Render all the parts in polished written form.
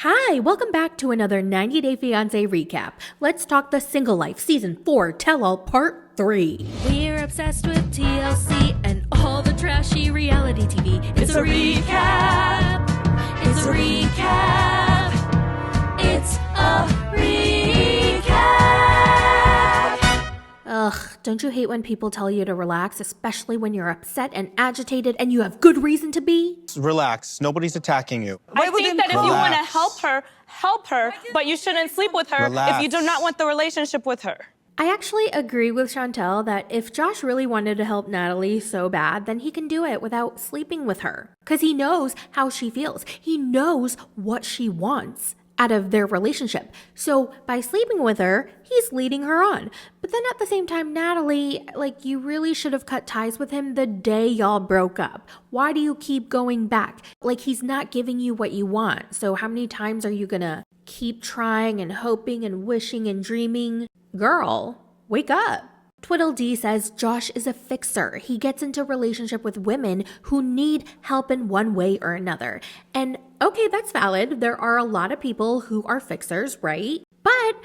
Hi, welcome back to another 90 Day Fiancé recap. Let's talk the Single Life Season 4 Tell-All Part 3. We're obsessed with TLC and all the trashy reality TV. It's a recap. It's a recap. It's a recap. Ugh, don't you hate when people tell you to relax, especially when you're upset and agitated and you have good reason to be? Relax. Nobody's attacking you. I think that if you want to help her, but you shouldn't sleep with her if you do not want the relationship with her. I actually agree with Chantel that if Josh really wanted to help Natalie so bad, then he can do it without sleeping with her. Because he knows how she feels. He knows what she wants out of their relationship. So by sleeping with her, he's leading her on. But then at the same time, Natalie, you really should have cut ties with him the day y'all broke up. Why do you keep going back? He's not giving you what you want. So how many times are you gonna keep trying and hoping and wishing and dreaming? Girl, wake up. Twiddledee says Josh is a fixer. He gets into relationship with women who need help in one way or another. And okay, that's valid. There are a lot of people who are fixers, right? But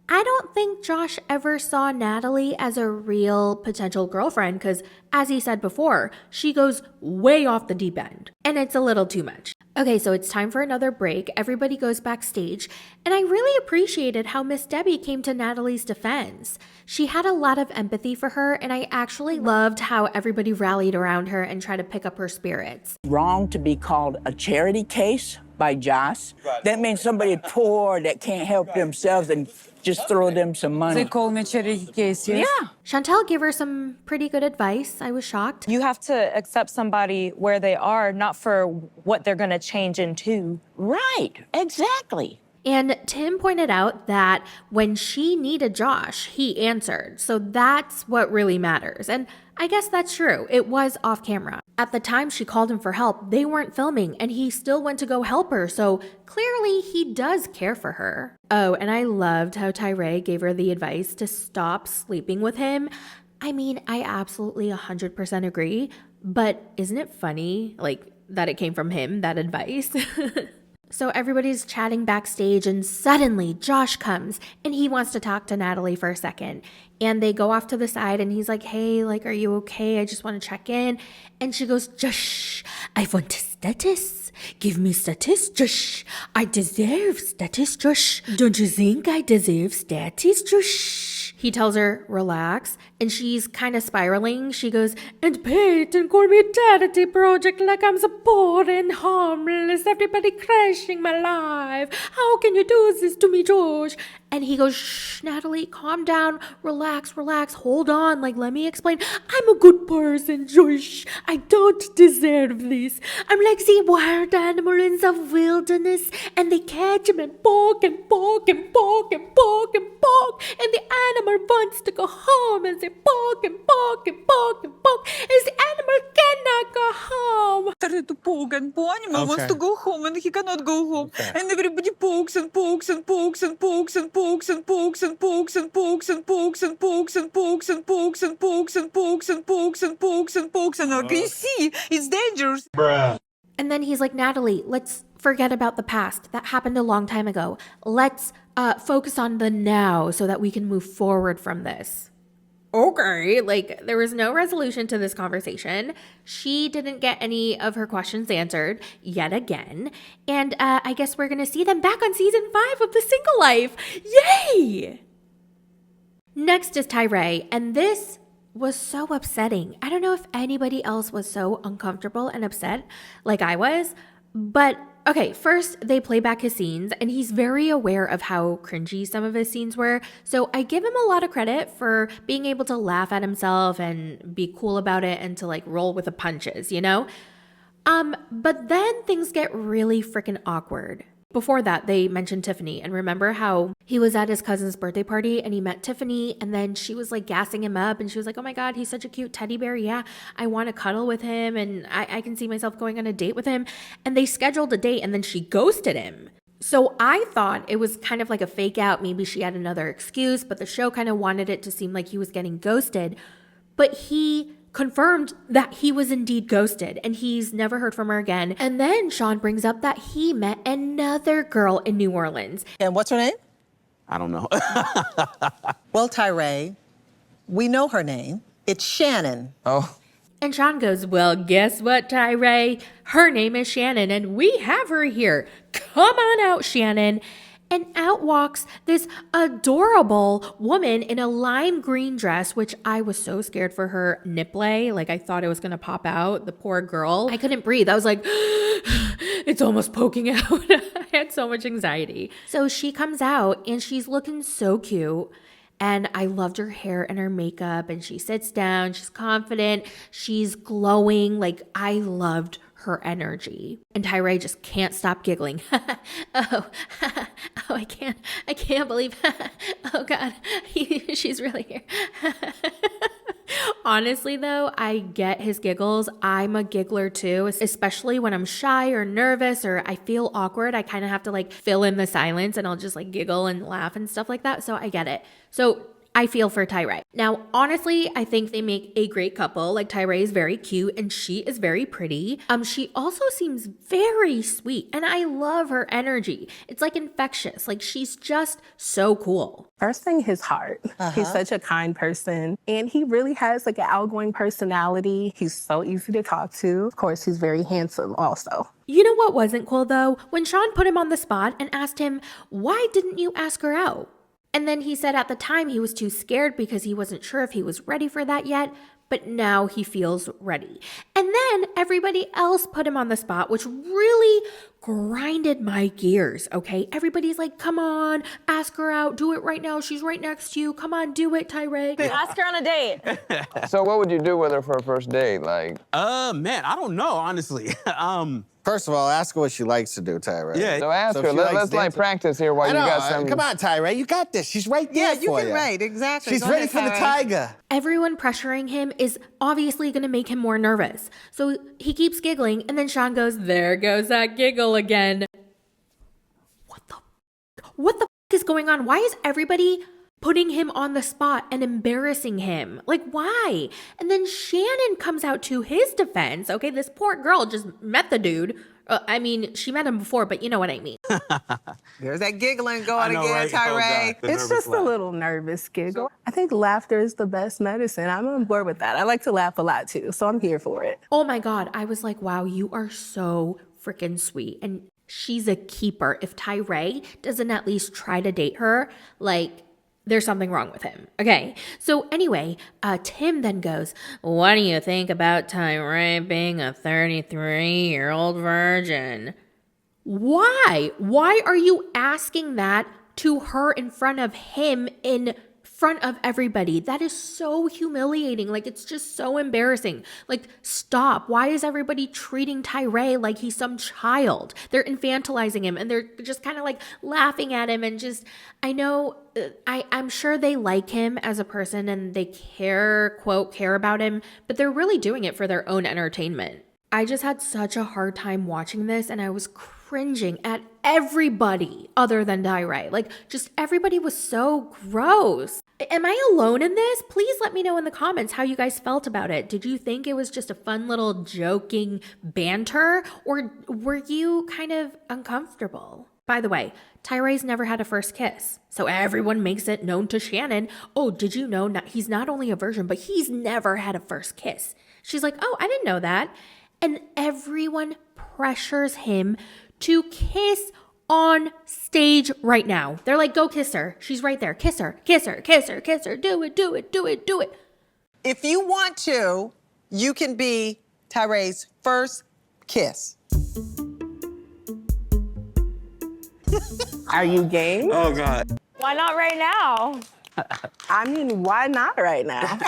I don't think Josh ever saw Natalie as a real potential girlfriend because, as he said before, she goes way off the deep end. And it's a little too much. Okay, so it's time for another break. Everybody goes backstage. And I really appreciated how Miss Debbie came to Natalie's defense. She had a lot of empathy for her, and I actually loved how everybody rallied around her and tried to pick up her spirits. Wrong to be called a charity case by Josh. That means somebody poor that can't help themselves and just throw them some money. They call me charity case, yes? Yeah. Chantel gave her some pretty good advice. I was shocked. You have to accept somebody where they are, not for what they're going to change into. Right, exactly. And Tim pointed out that when she needed Josh, he answered. So that's what really matters. And I guess that's true. It was off camera. At the time she called him for help, they weren't filming and he still went to go help her. So clearly he does care for her. Oh, and I loved how Tyray gave her the advice to stop sleeping with him. I mean, I absolutely 100% agree. But isn't it funny, that it came from him, that advice? So everybody's chatting backstage and suddenly Josh comes and he wants to talk to Natalie for a second. And they go off to the side and he's like, hey, are you okay? I just want to check in. And she goes, Josh, I want status. Give me status, Josh. I deserve status, Josh. Don't you think I deserve status, Josh? He tells her, relax, and she's kind of spiraling. She goes, and Peyton called me a charity project like I'm so poor and harmless. Everybody crashing my life. How can you do this to me, Josh? And he goes, shh, Natalie, calm down, relax, hold on, let me explain. I'm a good person, Josh. I don't deserve this. I'm like the wild animal in the wilderness, and they catch him and poke and poke and poke and poke and poke, and the animal wants to go home, and they poke and poke and poke and poke, and the animal cannot go home. Started to poke and poke. Animal wants to go home and he cannot go home. And everybody pokes and pokes and pokes and pokes and pokes and pokes and pokes and pokes and pokes and pokes and pokes and pokes and pokes and pokes and pokes and pokes and pokes and can you see? It's dangerous. And then he's like, Natalie, let's forget about the past. That happened a long time ago. Let's focus on the now so that we can move forward from this. Okay, there was no resolution to this conversation. She didn't get any of her questions answered yet again. And I guess we're going to see them back on season 5 of The Single Life. Yay! Next is Tyray, and this was so upsetting. I don't know if anybody else was so uncomfortable and upset like I was, but okay, first they play back his scenes and he's very aware of how cringy some of his scenes were. So I give him a lot of credit for being able to laugh at himself and be cool about it and to roll with the punches, you know? But then things get really freaking awkward. Before that, they mentioned Tiffany, and remember how he was at his cousin's birthday party and he met Tiffany, and then she was gassing him up and she was like, oh my God, he's such a cute teddy bear. Yeah, I want to cuddle with him and I can see myself going on a date with him. And they scheduled a date and then she ghosted him. So I thought it was kind of like a fake out. Maybe she had another excuse, but the show kind of wanted it to seem like he was getting ghosted. But he confirmed that he was indeed ghosted and he's never heard from her again. And then Sean brings up that he met another girl in New Orleans. And what's her name? I don't know. Well, Tyray, we know her name. It's Shannon. Oh. And Sean goes, well, guess what, Tyray? Her name is Shannon, and we have her here. Come on out, Shannon. And out walks this adorable woman in a lime green dress, which I was so scared for her nipple. Like, I thought it was going to pop out. The poor girl. I couldn't breathe. I was like, it's almost poking out. I had so much anxiety. So she comes out, and she's looking so cute. And I loved her hair and her makeup, and she sits down, she's confident, she's glowing. Like, I loved her energy. And Tyray just can't stop giggling. Oh, I can't believe, oh God, she's really here. Honestly though, I get his giggles. I'm a giggler too, especially when I'm shy or nervous or I feel awkward. I kind of have to like fill in the silence and I'll just like giggle and laugh and stuff like that. So I get it. So I feel for Tyray. Now, honestly, I think they make a great couple. Like, Tyray is very cute and she is very pretty. She also seems very sweet and I love her energy. It's like infectious. Like, she's just so cool. First thing, his heart. He's such a kind person and he really has like an outgoing personality. He's so easy to talk to. Of course, he's very handsome also. You know what wasn't cool though? When Sean put him on the spot and asked him, why didn't you ask her out? And then he said at the time he was too scared because he wasn't sure if he was ready for that yet, but now he feels ready. And then everybody else put him on the spot, which really grinded my gears, okay? Everybody's like, come on, ask her out, do it right now, she's right next to you, come on, do it, Tyray. Ask her on a date. So what would you do with her for a first date? Like, Man, I don't know, honestly. First of all, ask her what she likes to do, Tyray. Yeah. so ask So her. if she likes Let's like dancing- practice here while I you know. got some. Come on, Tyray, you got this. She's right there Yeah, you for can you. right, exactly. She's Go ready ahead, for the Tyray. tiger. Everyone pressuring him is obviously going to make him more nervous. So he keeps giggling, and then Sean goes, there goes that giggle again. What the is going on? Why is everybody putting him on the spot and embarrassing him? Like, why? And then Shannon comes out to his defense. Okay, this poor girl just met the dude. I mean, she met him before, but you know what I mean. There's that giggling going know, again, right? Oh, Tyray. God. The It's nervous just laugh. a little nervous giggle. I think laughter is the best medicine. I'm on board with that. I like to laugh a lot too, so I'm here for it. Oh my God. I was like, wow, you are so freaking sweet. And she's a keeper. If Tyray doesn't at least try to date her, like, there's something wrong with him. Okay. So anyway, Tim then goes, what do you think about Tyray being a 33-year-old virgin? Why? Why are you asking that to her in front of him, in front of everybody? That is so humiliating. Like, it's just so embarrassing. Like, stop. Why is everybody treating Tyray like he's some child? They're infantilizing him and they're just kind of like laughing at him and just, I know, I'm sure they like him as a person and they care, quote, care about him, but they're really doing it for their own entertainment. I just had such a hard time watching this and I was cringing at everybody other than Tyray. Like, just everybody was so gross. Am I alone in this? Please let me know in the comments how you guys felt about it. Did you think it was just a fun little joking banter, or were you kind of uncomfortable? By the way, Tyray's never had a first kiss, so everyone makes it known to Shannon, oh, did you know he's not only a virgin, but he's never had a first kiss? She's like, oh, I didn't know that. And everyone pressures him to kiss on stage right now. They're like, go kiss her. She's right there. Kiss her, kiss her, kiss her, kiss her. Do it, do it, do it, do it. If you want to, you can be Tyray's first kiss. Are you game? Oh, God. Why not right now? I mean, why not right now?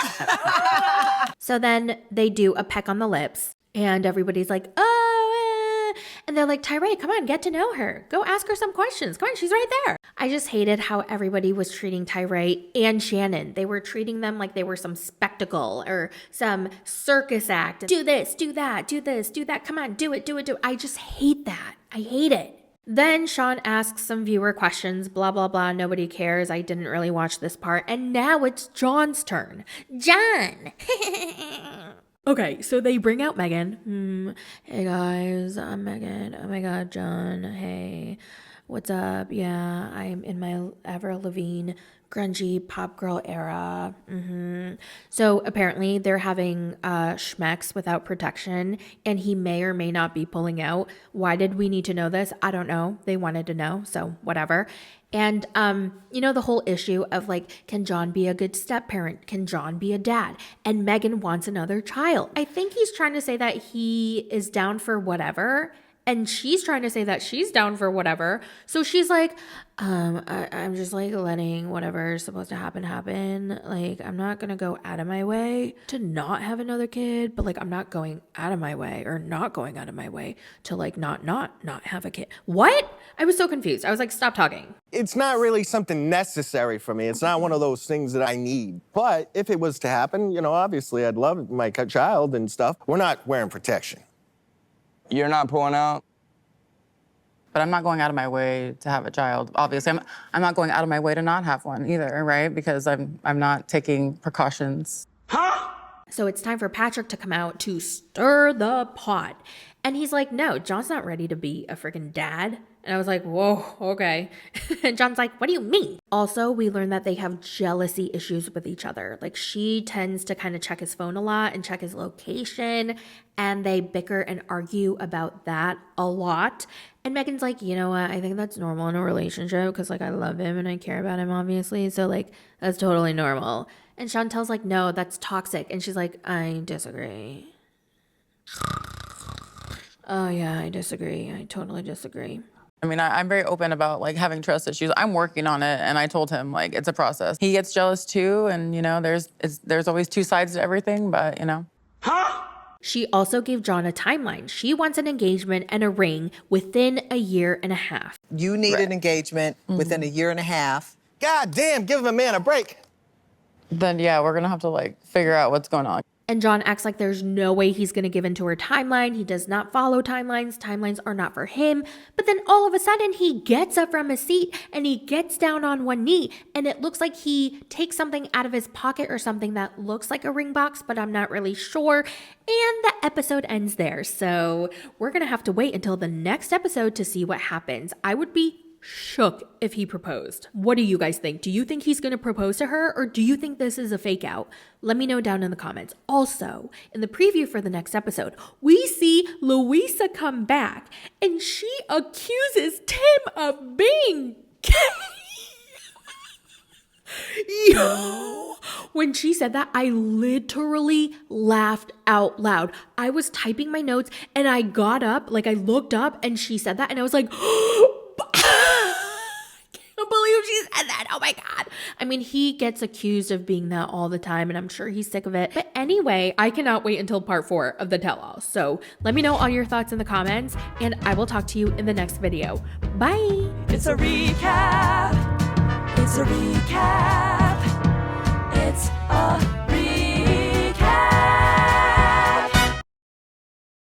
So then they do a peck on the lips and everybody's like, oh, and they're like, Tyray, come on, get to know her. Go ask her some questions. Come on, she's right there. I just hated how everybody was treating Tyray and Shannon. They were treating them like they were some spectacle or some circus act. Do this, do that, do this, do that. Come on, do it, do it, do it. I just hate that. I hate it. Then Sean asks some viewer questions, blah, blah, blah. Nobody cares. I didn't really watch this part. And now it's John's turn. John. Okay, so they bring out Megan. Hey guys, I'm Megan. Oh my God, John. Hey, what's up? Yeah, I'm in my Avril Lavigne grungy pop girl era. So apparently they're having schmex without protection, and he may or may not be pulling out. Why did we need to know this? I don't know. They wanted to know, so whatever. And you know, the whole issue of like, can John be a good step parent? Can John be a dad? And Megan wants another child. I think he's trying to say that he is down for whatever, and she's trying to say that she's down for whatever. So she's like, I'm just like letting whatever's supposed to happen. Like, I'm not gonna go out of my way to not have another kid, but like, I'm not going out of my way or not going out of my way to like not have a kid. What? I was so confused. I was like, stop talking. It's not really something necessary for me. It's not one of those things that I need. But if it was to happen, you know, obviously I'd love my child and stuff. We're not wearing protection. You're not pulling out? But I'm not going out of my way to have a child. Obviously, I'm not going out of my way to not have one either, right? Because I'm not taking precautions. So it's time for Patrick to come out to stir the pot. And he's like, no, John's not ready to be a freaking dad. And I was like, whoa, okay. And John's like, what do you mean? Also, we learned that they have jealousy issues with each other. Like, she tends to kind of check his phone a lot and check his location. And they bicker and argue about that a lot. And Megan's like, you know what? I think that's normal in a relationship because, like, I love him and I care about him, obviously. So, like, that's totally normal. And Chantel's like, no, that's toxic. And she's like, I disagree. Oh, yeah, I disagree. I totally disagree. I mean, I'm very open about like having trust issues. I'm working on it, and I told him like it's a process. He gets jealous too, and you know, there's always two sides to everything, but you know. She also gave John a timeline. She wants an engagement and a ring within a year and a half. You need an engagement within a year and a half. God damn, give a man a break. Then yeah, we're gonna have to like figure out what's going on. And John acts like there's no way he's going to give into her timeline. He does not follow timelines. Timelines are not for him. But then all of a sudden, he gets up from his seat and he gets down on one knee. And it looks like he takes something out of his pocket or something that looks like a ring box, but I'm not really sure. And the episode ends there. So we're going to have to wait until the next episode to see what happens. I would be shook if he proposed. What do you guys think? Do you think he's going to propose to her, or do you think this is a fake out? Let me know down in the comments. Also, in the preview for the next episode, we see Louisa come back and she accuses Tim of being gay. Yo, when she said that, I literally laughed out loud. I was typing my notes and I got up, like I looked up and she said that and I was like, I can't believe she said that. Oh my God. I mean, he gets accused of being that all the time and I'm sure he's sick of it. But anyway, I cannot wait until part 4 of the tell-all. So let me know all your thoughts in the comments and I will talk to you in the next video. Bye. It's a recap. It's a recap.